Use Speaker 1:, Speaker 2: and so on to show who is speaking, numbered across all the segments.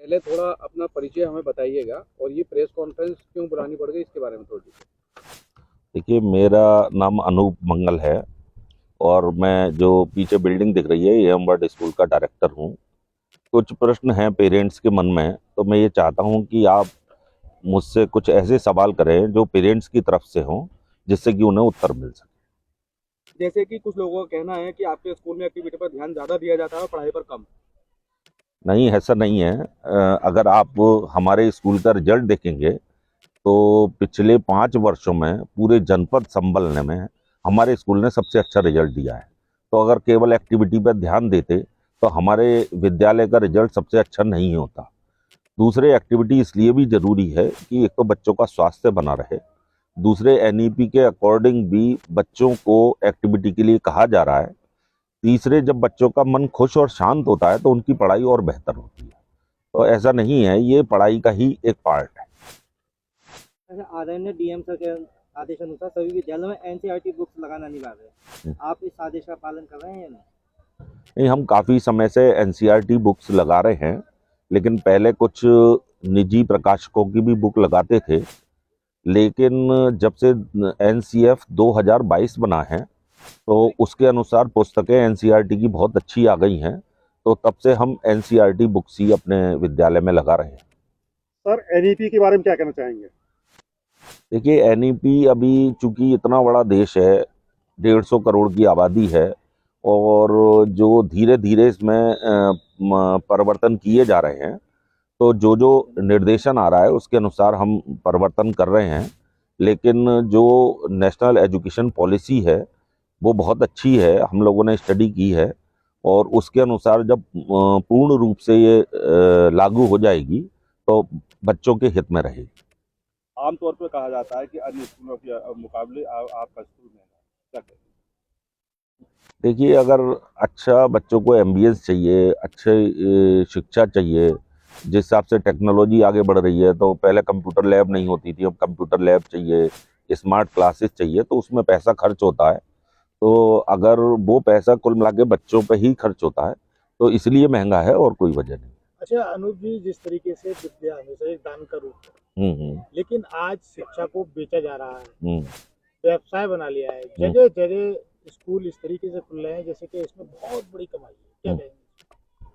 Speaker 1: पहले थोड़ा अपना परिचय हमें बताइएगा और ये प्रेस कॉन्फ्रेंस क्यों बुलानी पड़ गई इसके बारे में थोड़ी।
Speaker 2: देखिए, मेरा नाम अनूप मंगल है और मैं जो पीछे बिल्डिंग दिख रही है ये एमवर्ड स्कूल का डायरेक्टर हूँ। कुछ प्रश्न हैं पेरेंट्स के मन में, तो मैं ये चाहता हूँ कि आप मुझसे कुछ ऐसे सवाल करें जो पेरेंट्स की तरफ से हों, जिससे कि उन्हें उत्तर मिल सके।
Speaker 1: जैसे कि कुछ लोगों का कहना है कि आपके स्कूल में एक्टिविटी पर ध्यान ज़्यादा दिया जाता है और पढ़ाई पर कम।
Speaker 2: नहीं, ऐसा नहीं है। अगर आप हमारे स्कूल का रिजल्ट देखेंगे तो पिछले 5 वर्षों में पूरे जनपद संभल में हमारे स्कूल ने सबसे अच्छा रिजल्ट दिया है। तो अगर केवल एक्टिविटी पर ध्यान देते तो हमारे विद्यालय का रिजल्ट सबसे अच्छा नहीं होता। दूसरे, एक्टिविटी इसलिए भी जरूरी है कि एक तो बच्चों का स्वास्थ्य बना रहे, दूसरे एनईपी के अकॉर्डिंग भी बच्चों को एक्टिविटी के लिए कहा जा रहा है, तीसरे जब बच्चों का मन खुश और शांत होता है तो उनकी पढ़ाई और बेहतर होती है। तो ऐसा नहीं है, ये पढ़ाई का ही एक पार्ट है।
Speaker 3: अच्छा, आदरणीय डीएम सर के आदेश अनुसार सभी विद्यालयों में एनसीईआरटी बुक्स लगाना अनिवार्य है। आप इस आदेश का पालन कर रहे हैं या नहीं?
Speaker 2: नहीं, हम काफ़ी समय से एनसीईआरटी बुक्स लगा रहे हैं, लेकिन पहले कुछ निजी प्रकाशकों की भी बुक लगाते थे। लेकिन जब से एनसीएफ 2022 बना है तो उसके अनुसार पुस्तकें एनसीईआरटी की बहुत अच्छी आ गई हैं, तो तब से हम एनसीईआरटी बुक्स ही अपने विद्यालय में लगा रहे हैं।
Speaker 4: सर, एनईपी के बारे में क्या कहना चाहेंगे?
Speaker 2: देखिए, एनईपी अभी चूंकि इतना बड़ा देश है, 150 करोड़ की आबादी है, और जो धीरे धीरे इसमें परिवर्तन किए जा रहे हैं, तो जो जो निर्देशन आ रहा है उसके अनुसार हम परिवर्तन कर रहे हैं। लेकिन जो नेशनल एजुकेशन पॉलिसी है वो बहुत अच्छी है, हम लोगों ने स्टडी की है, और उसके अनुसार जब पूर्ण रूप से ये लागू हो जाएगी तो बच्चों के हित में रहेगी।
Speaker 4: आमतौर पर कहा जाता है कि अन्य स्कूलों के मुकाबले आपका स्कूल में क्या कहते
Speaker 2: देखिए, अगर अच्छा बच्चों को एम्बियंस चाहिए, अच्छे शिक्षा चाहिए, जिस हिसाब से टेक्नोलॉजी आगे बढ़ रही है, तो पहले कंप्यूटर लैब नहीं होती थी, अब कंप्यूटर लैब चाहिए, स्मार्ट क्लासेस चाहिए, तो उसमें पैसा खर्च होता है। तो अगर वो पैसा कुल मिला के बच्चों पे ही खर्च होता है, तो इसलिए महंगा है और कोई वजह नहीं।
Speaker 5: अच्छा अनूप जी, जिस तरीके से विद्या हमेशा एक दान का रूप है, लेकिन आज शिक्षा को बेचा जा रहा है, व्यवसाय बना लिया है, जगह जगह स्कूल इस तरीके से खुल रहे हैं जैसे कि इसमें बहुत बड़ी कमाई है। क्या कहेंगे,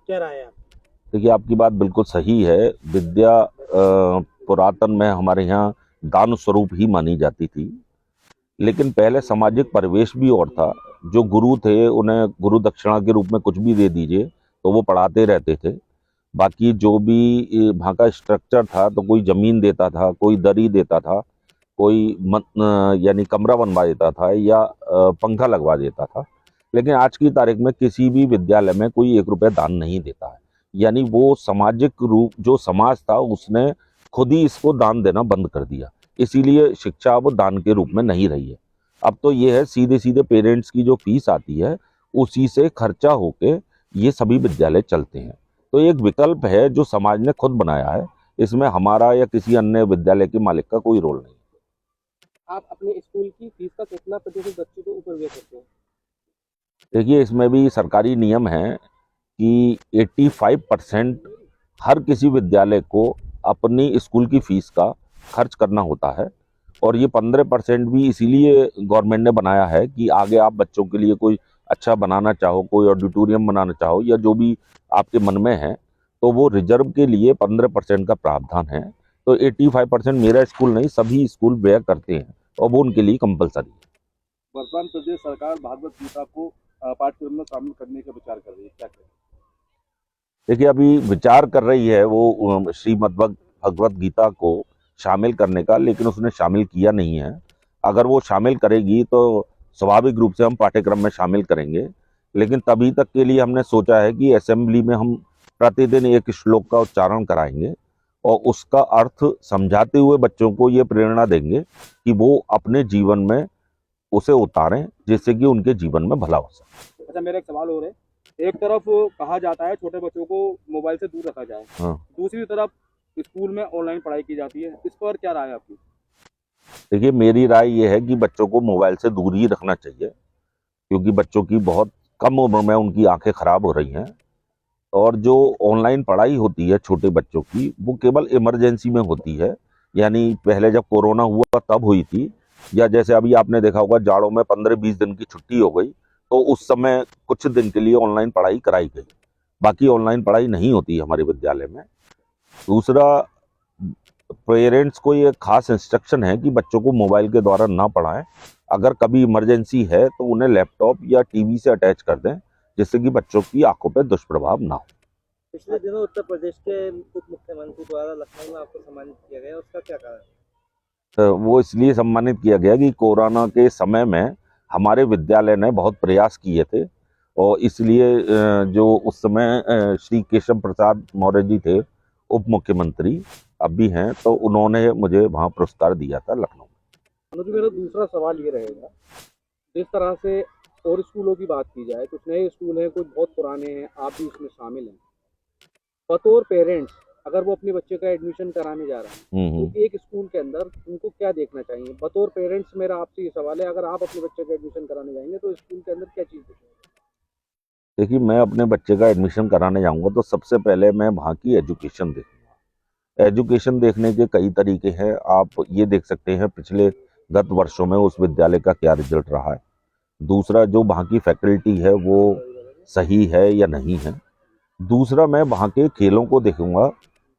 Speaker 5: क्या राय है आपकी?
Speaker 2: देखिए, आपकी बात बिल्कुल सही है। विद्या पुरातन में हमारे यहाँ दान स्वरूप ही मानी जाती थी, लेकिन पहले सामाजिक परिवेश भी और था। जो गुरु थे उन्हें गुरु दक्षिणा के रूप में कुछ भी दे दीजिए तो वो पढ़ाते रहते थे। बाकी जो भी वहाँ का स्ट्रक्चर था, तो कोई ज़मीन देता था, कोई दरी देता था, कोई यानी कमरा बनवा देता था, या पंखा लगवा देता था। लेकिन आज की तारीख में किसी भी विद्यालय में कोई 1 रुपया दान नहीं देता है। यानी वो सामाजिक रूप जो समाज था उसने खुद ही इसको दान देना बंद कर दिया। इसीलिए शिक्षा अब दान के रूप में नहीं रही है। अब तो ये है, सीधे सीधे पेरेंट्स की जो फीस आती है उसी से खर्चा होके ये सभी विद्यालय चलते हैं। तो एक विकल्प है जो समाज ने खुद बनाया है, इसमें हमारा या किसी अन्य विद्यालय के मालिक का कोई रोल नहीं।
Speaker 1: आप अपने स्कूल की फीस का कितना प्रतिशत बच्चों के ऊपर दे सकते हैं?
Speaker 2: देखिए, इसमें भी सरकारी नियम है कि 85% हर किसी विद्यालय को अपनी स्कूल की फीस का खर्च करना होता है, और ये 15% भी इसीलिए गवर्नमेंट ने बनाया है कि आगे आप बच्चों के लिए कोई अच्छा बनाना चाहो, कोई ऑडिटोरियम बनाना चाहो, या जो भी आपके मन में है, तो वो रिजर्व के लिए 15% का प्रावधान है। तो 85% मेरा स्कूल नहीं, सभी स्कूल व्यय करते हैं, और वो उनके लिए कंपलसरी है।
Speaker 4: वर्तमान प्रदेश सरकार भागवत गीता को पाठ्यक्रम में शामिल करने का विचार कर रही है, क्या कहें?
Speaker 2: देखिए, अभी विचार कर रही है वो श्रीमद् भगवत गीता को शामिल करने का, लेकिन उसने शामिल किया नहीं है। अगर वो शामिल करेगी तो स्वाभाविक रूप से हम पाठ्यक्रम में शामिल करेंगे, लेकिन तभी तक के लिए हमने सोचा है कि असेंबली में हम प्रतिदिन एक श्लोक का उच्चारण कराएंगे और उसका अर्थ समझाते हुए बच्चों को ये प्रेरणा देंगे कि वो अपने जीवन में उसे उतारें, जिससे कि उनके जीवन में भला हो सके।
Speaker 1: अच्छा, मेरा एक सवाल और है। एक तरफ कहा जाता है छोटे बच्चों को मोबाइल से दूर रखा जाए,
Speaker 2: हाँ।
Speaker 1: दूसरी तरफ स्कूल में ऑनलाइन पढ़ाई की जाती है, इस पर क्या राय है आपकी?
Speaker 2: देखिए, मेरी राय ये है कि बच्चों को मोबाइल से दूर ही रखना चाहिए, क्योंकि बच्चों की बहुत कम उम्र में उनकी आंखें खराब हो रही हैं। और जो ऑनलाइन पढ़ाई होती है छोटे बच्चों की, वो केवल इमरजेंसी में होती है। यानी पहले जब कोरोना हुआ तब हुई थी, या जैसे अभी आपने देखा होगा जाड़ों में 15-20 दिन की छुट्टी हो गई, तो उस समय कुछ दिन के लिए ऑनलाइन पढ़ाई कराई गई। बाकी ऑनलाइन पढ़ाई नहीं होती है हमारे विद्यालय में। दूसरा, पेरेंट्स को ये खास इंस्ट्रक्शन है कि बच्चों को मोबाइल के द्वारा ना पढ़ाएं। अगर कभी इमरजेंसी है तो उन्हें लैपटॉप या टीवी से अटैच कर दें, जिससे कि बच्चों की आंखों पर दुष्प्रभाव ना हो।
Speaker 3: पिछले दिनों उत्तर प्रदेश के उप मुख्यमंत्री द्वारा लखनऊ में आपको सम्मानित किया गया, उसका क्या कारण है?
Speaker 2: तो वो इसलिए सम्मानित किया गया कि कोरोना के समय में हमारे विद्यालय ने बहुत प्रयास किए थे, और इसलिए जो उस समय श्री केशव प्रसाद मौर्य जी थे उप मुख्यमंत्री, अब भी हैं, तो उन्होंने मुझे वहाँ पुरस्कार दिया था लखनऊ में।
Speaker 1: अनुज, मेरा दूसरा सवाल ये रहेगा, जिस तरह से और स्कूलों की बात की जाए, कुछ नए स्कूल हैं, कुछ बहुत पुराने हैं, आप भी इसमें शामिल हैं। बतौर पेरेंट्स, अगर वो अपने बच्चे का एडमिशन कराने जा रहे हैं तो एक स्कूल के अंदर उनको क्या देखना चाहिए? बतौर पेरेंट्स मेरा आपसे ये सवाल है, अगर आप अपने बच्चे का एडमिशन कराने जाएंगे तो स्कूल के अंदर क्या चीज़ देखेंगे?
Speaker 2: देखिए, मैं अपने बच्चे का एडमिशन कराने जाऊंगा तो सबसे पहले मैं वहाँ की एजुकेशन देखूंगा। एजुकेशन देखने के कई तरीके हैं। आप ये देख सकते हैं पिछले गत वर्षों में उस विद्यालय का क्या रिजल्ट रहा है। दूसरा, जो वहाँ की फैकल्टी है वो सही है या नहीं है। दूसरा, मैं वहाँ के खेलों को देखूंगा,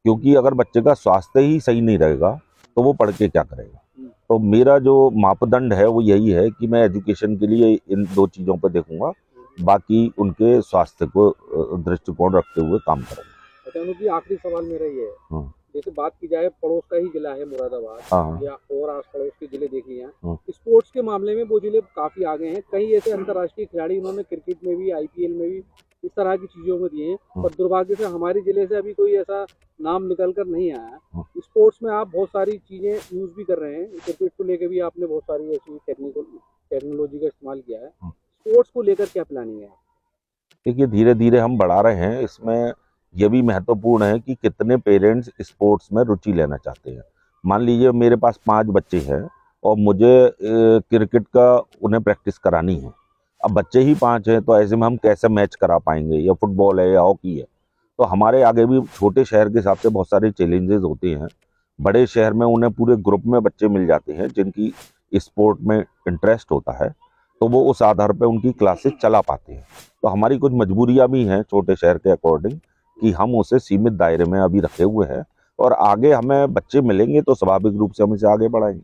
Speaker 2: क्योंकि अगर बच्चे का स्वास्थ्य ही सही नहीं रहेगा तो वो पढ़ के क्या करेगा। तो मेरा जो मापदंड है वो यही है कि मैं एजुकेशन के लिए इन दो चीज़ों पर देखूंगा, बाकी उनके स्वास्थ्य को दृष्टिकोण रखते हुए काम करूँगा।
Speaker 1: अच्छा अनुज जी, आखिरी सवाल मेरा ये है, जैसे बात की जाए पड़ोस का ही जिला है मुरादाबाद, या और आस पड़ोस के जिले देख लिया, स्पोर्ट्स के मामले में वो जिले काफी आगे हैं। कई ऐसे अंतर्राष्ट्रीय खिलाड़ी उन्होंने क्रिकेट में भी, आईपीएल में भी, इस तरह की चीजों में दिए हैं, पर दुर्भाग्य से हमारे जिले से अभी कोई ऐसा नाम निकल कर नहीं आया। स्पोर्ट्स में आप बहुत सारी चीजें यूज भी कर रहे हैं, क्रिकेट को लेकर भी आपने बहुत सारी ऐसी टेक्नोलॉजी का इस्तेमाल किया है। स्पोर्ट्स को लेकर क्या प्लानिंग है?
Speaker 2: देखिए, धीरे धीरे हम बढ़ा रहे हैं। इसमें यह भी महत्वपूर्ण है कि कितने पेरेंट्स स्पोर्ट्स में रुचि लेना चाहते हैं। मान लीजिए मेरे पास 5 बच्चे हैं और मुझे क्रिकेट का उन्हें प्रैक्टिस करानी है। अब बच्चे ही 5 हैं, तो ऐसे में हम कैसे मैच करा पाएंगे? या फुटबॉल है या हॉकी है, तो हमारे आगे भी छोटे शहर के हिसाब से बहुत सारे चैलेंजेस होते हैं। बड़े शहर में उन्हें पूरे ग्रुप में बच्चे मिल जाते हैं जिनकी स्पोर्ट में इंटरेस्ट होता है, तो वो उस आधार पर उनकी क्लासेस चला पाते हैं। तो हमारी कुछ मजबूरियां भी हैं छोटे शहर के अकॉर्डिंग, कि हम उसे सीमित दायरे में अभी रखे हुए हैं, और आगे हमें बच्चे मिलेंगे तो स्वाभाविक रूप से हम इसे आगे बढ़ाएंगे।